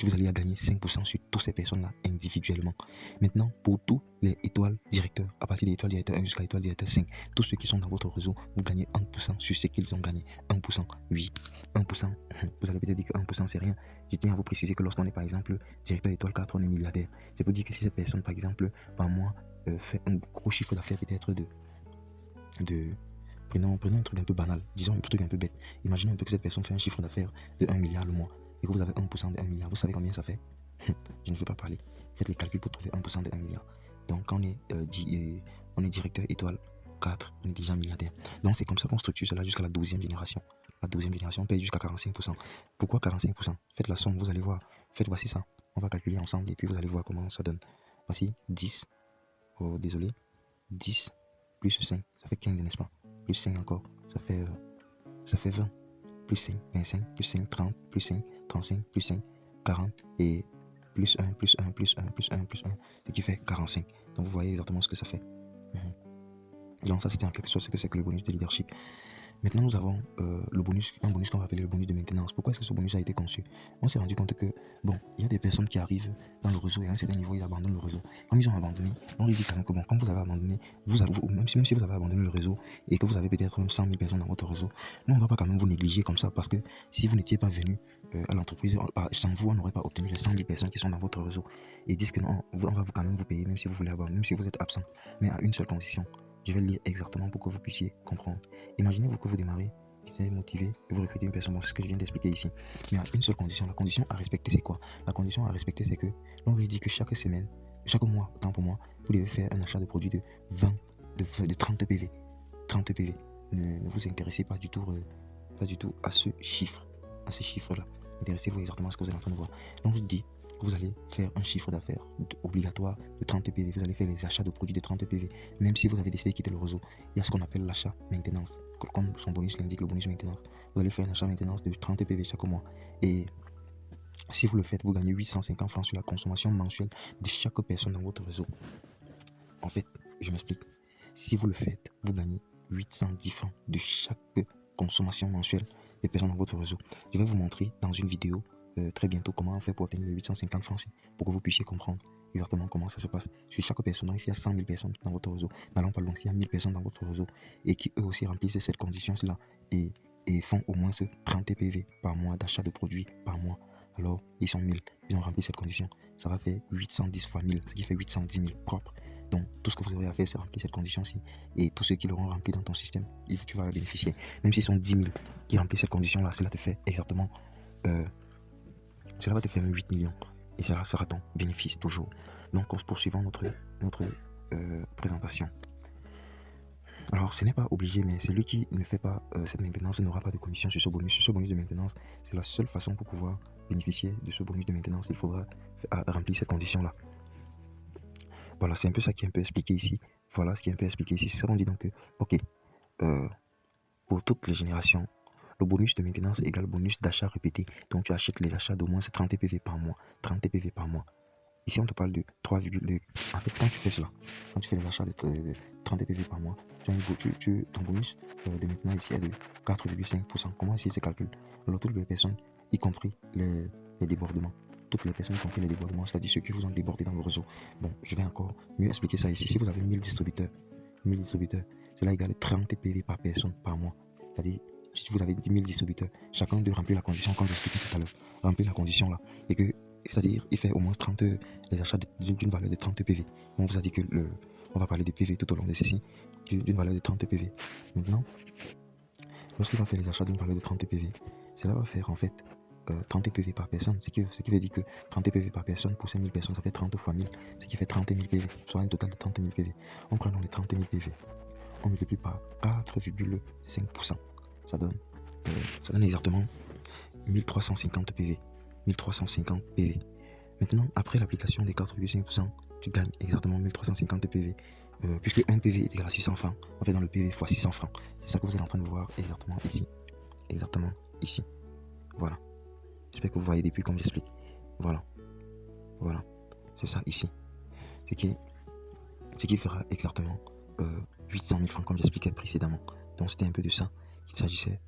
vous allez gagner 5% sur toutes ces personnes-là individuellement. Maintenant, pour tous les étoiles directeurs, à partir des étoiles directeurs 1 jusqu'à étoile directeur 5, tous ceux qui sont dans votre réseau, vous gagnez 1% sur ce qu'ils ont gagné. 1%, oui, 1%. Vous allez peut-être dire que 1% c'est rien. Je tiens à vous préciser que lorsqu'on est par exemple directeur étoile 4, on est milliardaire. C'est pour dire que si cette personne, par exemple, par mois, fait un gros chiffre d'affaires peut-être Prenons un truc un peu banal, disons un truc un peu bête. Imaginez un peu que cette personne fait un chiffre d'affaires de 1 milliard le mois et que vous avez 1% de 1 milliard. Vous savez combien ça fait? Je ne veux pas parler. Faites les calculs pour trouver 1% de 1 milliard. Donc quand on est directeur étoile 4, on est déjà milliardaire. Donc c'est comme ça qu'on structure cela jusqu'à la 12e génération. La 12e génération paye jusqu'à 45%. Pourquoi 45%? Faites la somme, vous allez voir. Voici ça. On va calculer ensemble et puis vous allez voir comment ça donne. Voici 10. Oh, désolé. 10 plus 5, ça fait 15, n'est-ce pas? Plus 5 encore, ça fait 20. Plus 5, 25, plus 5, 30, plus 5, 35, plus 5, 40 et plus 1, plus 1, plus 1, plus 1, plus 1, ce qui fait 45. Donc vous voyez exactement ce que ça fait. Donc ça c'était en quelque sorte ce que c'est que le bonus de leadership. Maintenant nous avons un bonus qu'on va appeler le bonus de maintenance. Pourquoi est-ce que ce bonus a été conçu? On s'est rendu compte que bon, il y a des personnes qui arrivent dans le réseau et à un certain niveau ils abandonnent le réseau. Comme ils ont abandonné, on lui dit quand même que bon, comme vous avez abandonné, même si vous avez abandonné le réseau et que vous avez peut-être même 100 000 personnes dans votre réseau, nous on ne va pas quand même vous négliger comme ça parce que si vous n'étiez pas venu à l'entreprise, sans vous on n'aurait pas obtenu les 100 000 personnes qui sont dans votre réseau et disent que non, on va quand même vous payer même si vous voulez abandonner, même si vous êtes absent, mais à une seule condition. Je vais le lire exactement pour que vous puissiez comprendre. Imaginez-vous que vous démarrez, vous êtes motivé et vous recrutez une personne. Bon, c'est ce que je viens d'expliquer ici. Mais à une seule condition. La condition à respecter, c'est quoi? La condition à respecter, c'est que l'on dit que chaque semaine, chaque mois, autant pour moi, vous devez faire un achat de produits de 30 PV. 30 PV. Ne vous intéressez pas du tout à ce chiffre. À ce chiffre-là. Intéressez-vous exactement à ce que vous êtes en train de voir. Donc, je dis que vous allez faire un chiffre d'affaires obligatoire de 30 PV. Vous allez faire les achats de produits de 30 PV. Même si vous avez décidé de quitter le réseau, il y a ce qu'on appelle l'achat maintenance. Comme son bonus l'indique, le bonus maintenance. Vous allez faire un achat maintenance de 30 PV chaque mois. Et si vous le faites, vous gagnez 850 francs sur la consommation mensuelle de chaque personne dans votre réseau. En fait, je m'explique. Si vous le faites, vous gagnez 810 francs de chaque consommation mensuelle des personnes dans votre réseau. Je vais vous montrer dans une vidéo très bientôt comment on fait pour obtenir les 850 francs pour que vous puissiez comprendre exactement comment ça se passe sur chaque personne. Donc, s'il y a 100 000 personnes dans votre réseau, n'allons pas loin, s'il y a 1000 personnes dans votre réseau et qui eux aussi remplissent cette condition-là et font au moins 30 PV par mois d'achat de produits par mois, alors ils sont 1000, ils ont rempli cette condition, ça va faire 810 fois 1000, ce qui fait 810 000 propres. Donc tout ce que vous aurez à faire, c'est remplir cette condition-ci et tous ceux qui l'auront rempli dans ton système, tu vas la bénéficier. Même s'ils sont 10 000 qui remplissent cette condition-là, cela te fait exactement cela va te faire 8 millions et ça sera ton bénéfice toujours. Donc poursuivons notre présentation. Alors ce n'est pas obligé, mais celui qui ne fait pas cette maintenance n'aura pas de commission sur ce bonus. Sur ce bonus de maintenance, c'est la seule façon pour pouvoir bénéficier de ce bonus de maintenance. Il faudra remplir cette condition-là. Voilà, c'est un peu ça qui est un peu expliqué ici. Voilà ce qui est un peu expliqué ici. C'est ça qu'on dit donc que, ok, pour toutes les générations, le bonus de maintenance égale bonus d'achat répété. Donc tu achètes les achats d'au moins 30 PV par mois. 30 PV par mois. Ici on te parle de 3,2. En fait, quand tu fais cela, quand tu fais les achats de 30 PV par mois, ton bonus de maintenant ici est de 4,5%. Comment ici se calcule? Alors toutes les personnes, y compris les débordements, toutes les personnes, y compris les débordements, c'est-à-dire ceux qui vous ont débordé dans le réseau. Bon, je vais encore mieux expliquer ça ici. Si vous avez 1000 distributeurs, cela égale 30 PV par personne par mois. C'est-à-dire, si vous avez 10 000 distributeurs, chacun doit remplir la condition, comme j'expliquais tout à l'heure, remplir la condition là, et que, c'est-à-dire, il fait au moins 30, les achats d'une valeur de 30 PV. On vous a dit que on va parler de PV tout au long de ceci, d'une valeur de 30 PV. Maintenant, lorsqu'il va faire les achats d'une valeur de 30 PV, cela va faire en fait 30 PV par personne, ce qui veut dire que 30 PV par personne pour 5000 personnes, ça fait 30 fois 1000, ce qui fait 30 000 PV, soit un total de 30 000 PV. On prend donc les 30 000 PV, on multiplie par 4,5%, ça donne exactement 1350 PV. 1350 PV. Maintenant, après l'application des 4,5%, tu gagnes exactement 1350 PV. Puisque 1 PV est égal à 600 francs, on fait dans le PV fois 600 francs. C'est ça que vous êtes en train de voir exactement ici. Exactement ici. Voilà. J'espère que vous voyez depuis comme j'explique. Voilà. Voilà. C'est ça ici. Ce qui fera exactement 800 000 francs comme j'expliquais précédemment. Donc c'était un peu de ça qu'il s'agissait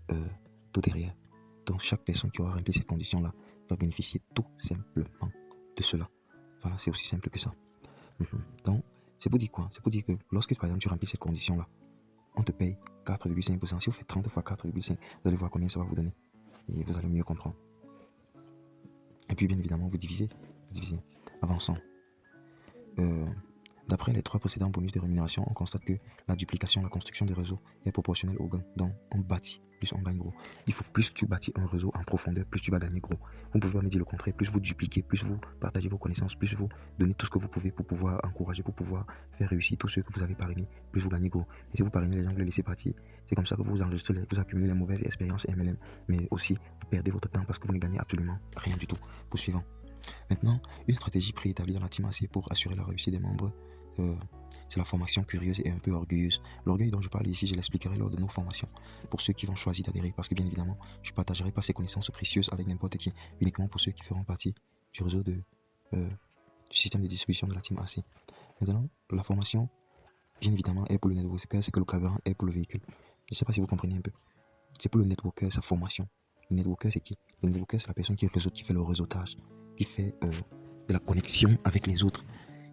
tout derrière. Donc chaque personne qui aura rempli cette condition-là va bénéficier tout simplement de cela. Voilà, c'est aussi simple que ça. Donc, c'est pour dire quoi? C'est pour dire que lorsque par exemple tu remplis cette condition-là, on te paye 4,5%. Si vous faites 30 fois 4,5, vous allez voir combien ça va vous donner. Et vous allez mieux comprendre. Et puis bien évidemment, vous divisez. Avançons. D'après les 3 précédents bonus de rémunération, on constate que la duplication, la construction des réseaux est proportionnelle au gain. Donc on bâtit, plus on gagne gros. Il faut plus tu bâtis un réseau en profondeur, plus tu vas gagner gros. Vous ne pouvez pas me dire le contraire. Plus vous dupliquez, plus vous partagez vos connaissances, plus vous donnez tout ce que vous pouvez pour pouvoir encourager, pour pouvoir faire réussir tous ceux que vous avez parrainés, plus vous gagnez gros. Et si vous parrainez les gens, vous les laissez partir, c'est comme ça que vous enregistrez, vous accumulez les mauvaises expériences MLM. Mais aussi, vous perdez votre temps parce que vous ne gagnez absolument rien du tout. Poursuivant. Maintenant, une stratégie préétablie dans la team AC pour assurer la réussite des membres, c'est la formation curieuse et un peu orgueilleuse. L'orgueil dont je parle ici, je l'expliquerai lors de nos formations pour ceux qui vont choisir d'adhérer, parce que bien évidemment, je ne partagerai pas ces connaissances précieuses avec n'importe qui, uniquement pour ceux qui feront partie du réseau du système de distribution de la team AC. Maintenant, la formation, bien évidemment, est pour le networker, c'est que le carburant est pour le véhicule. Je ne sais pas si vous comprenez un peu. C'est pour le networker, sa formation. Le networker, c'est qui? Le networker, c'est la personne qui fait le réseautage, qui fait de la connexion avec les autres.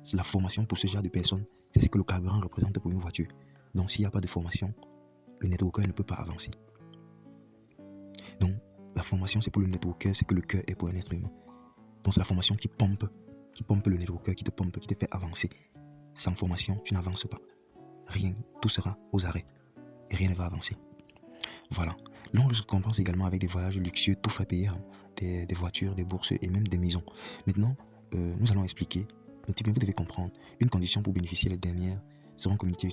C'est la formation pour ce genre de personnes. C'est ce que le carburant représente pour une voiture. Donc s'il n'y a pas de formation, le networker ne peut pas avancer. Donc la formation c'est pour le networker, c'est que le cœur est pour un être humain. Donc c'est la formation qui pompe le networker, qui te pompe, qui te fait avancer. Sans formation, tu n'avances pas. Rien, tout sera aux arrêts. Et rien ne va avancer. Voilà. L'on se compense également avec des voyages luxueux, tout frais payés, hein, des voitures, des bourses et même des maisons. Maintenant, nous allons expliquer. Vous devez comprendre, une condition pour bénéficier les dernières seront communiquées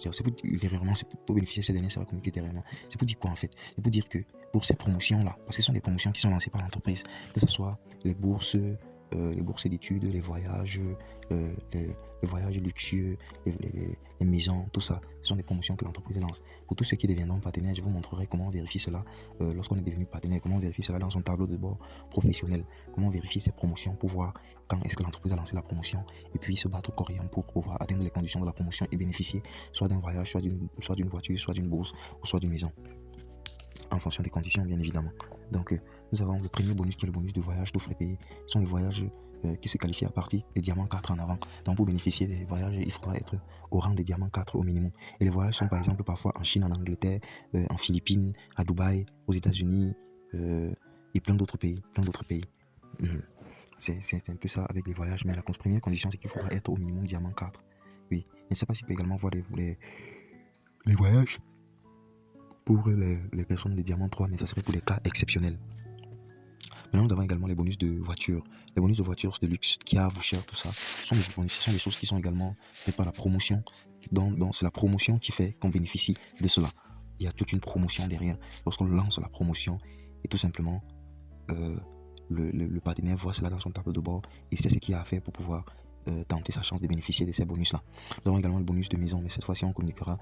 ultérieurement. C'est pour bénéficier ces dernières seront communiquées ultérieurement. C'est pour dire quoi en fait? C'est pour dire que pour ces promotions-là, parce que ce sont des promotions qui sont lancées par l'entreprise, que ce soit les bourses d'études, les voyages luxueux, les maisons, tout ça, ce sont des promotions que l'entreprise lance. Pour tous ceux qui deviendront partenaires, je vous montrerai comment on vérifie cela lorsqu'on est devenu partenaire, comment on vérifie cela dans son tableau de bord professionnel, comment on vérifie ces promotions pour voir quand est-ce que l'entreprise a lancé la promotion et puis se battre correctement pour pouvoir atteindre les conditions de la promotion et bénéficier soit d'un voyage, soit d'une voiture, soit d'une bourse ou soit d'une maison. En fonction des conditions, bien évidemment. Donc, nous avons le premier bonus qui est le bonus de voyage tout frais payé. Ce sont les voyages qui se qualifient à partir des diamants 4 en avant. Donc, pour bénéficier des voyages, il faudra être au rang des diamants 4 au minimum. Et les voyages sont par exemple parfois en Chine, en Angleterre, en Philippines, à Dubaï, aux États-Unis et plein d'autres pays. C'est un peu ça avec les voyages. Mais la première condition, c'est qu'il faudra être au minimum diamant 4. Oui. Je ne sais pas si vous pouvez également voir les voyages pour les personnes de diamant 3, mais ça serait pour les cas exceptionnels. Maintenant, nous avons également les bonus de voiture. Les bonus de voiture de luxe, Kia, Voucher, tout ça, ce sont des choses qui sont également faites par la promotion. Donc c'est la promotion qui fait qu'on bénéficie de cela. Il y a toute une promotion derrière. Lorsqu'on lance la promotion, et tout simplement, le partenaire voit cela dans son tableau de bord et c'est ce qu'il a à faire pour pouvoir tenter sa chance de bénéficier de ces bonus-là. Nous avons également le bonus de maison, mais cette fois-ci on communiquera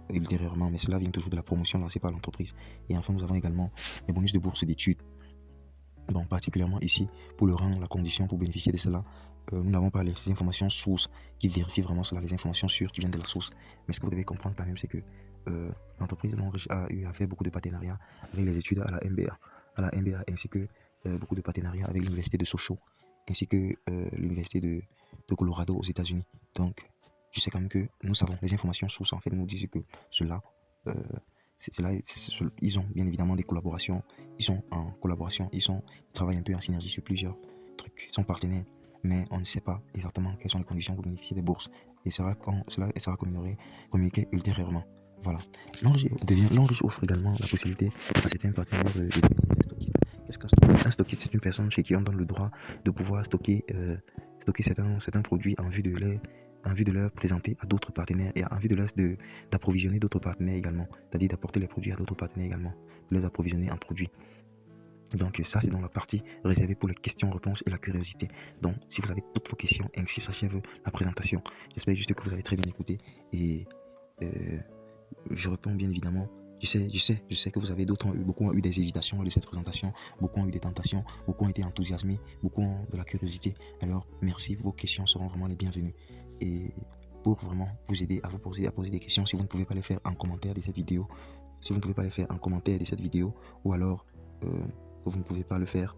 ultérieurement, mais cela vient toujours de la promotion lancée par l'entreprise. Et enfin, nous avons également les bonus de bourse d'études. Donc particulièrement ici, pour le rang, la condition pour bénéficier de cela, nous n'avons pas les informations sources qui vérifient vraiment cela, les informations sûres qui viennent de la source. Mais ce que vous devez comprendre quand même, c'est que l'entreprise de Longrich a fait beaucoup de partenariats avec les études à la MBA, ainsi que beaucoup de partenariats avec l'université de Sochaux, ainsi que l'université de Colorado aux États-Unis. Donc, je sais quand même que nous savons, les informations sources en fait nous disent que cela, ils ont bien évidemment des collaborations, ils sont en collaboration, ils travaillent un peu en synergie sur plusieurs trucs, ils sont partenaires, mais on ne sait pas exactement quelles sont les conditions pour bénéficier des bourses. Et cela sera communiqué ultérieurement. Voilà. Longrich offre également la possibilité à certains partenaires de devenir des stockistes. Qu'est-ce qu'un stockiste? Un stockiste, c'est une personne chez qui on donne le droit de pouvoir stocker certains produits en vue de leur présenter à d'autres partenaires et en vue d'approvisionner d'autres partenaires également. C'est-à-dire d'apporter les produits à d'autres partenaires également, de les approvisionner en produits. Donc ça, c'est dans la partie réservée pour les questions-réponses et la curiosité. Donc si vous avez toutes vos questions, ainsi s'achève la présentation. J'espère juste que vous avez très bien écouté et je réponds bien évidemment. Je sais que vous avez beaucoup ont eu des hésitations lors de cette présentation, beaucoup ont eu des tentations, beaucoup ont été enthousiasmés, beaucoup ont de la curiosité. Alors merci, vos questions seront vraiment les bienvenues. Et pour vraiment vous aider à poser des questions, si vous ne pouvez pas les faire en commentaire de cette vidéo, ou alors vous ne pouvez pas le faire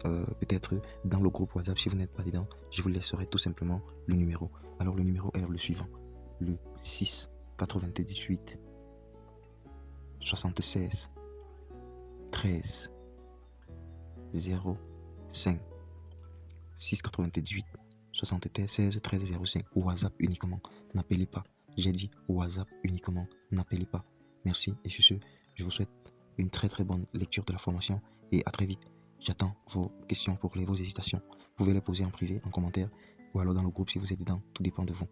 peut-être dans le groupe WhatsApp, si vous n'êtes pas dedans, je vous laisserai tout simplement le numéro. Alors le numéro est le suivant, le 6 98 76 13 05 6 98 76 13 05. WhatsApp uniquement, n'appelez pas. J'ai dit WhatsApp uniquement, n'appelez pas. Merci et sur ce, je vous souhaite une très très bonne lecture de la formation et à très vite. J'attends vos questions vos hésitations. Vous pouvez les poser en privé, en commentaire ou alors dans le groupe si vous êtes dedans, tout dépend de vous.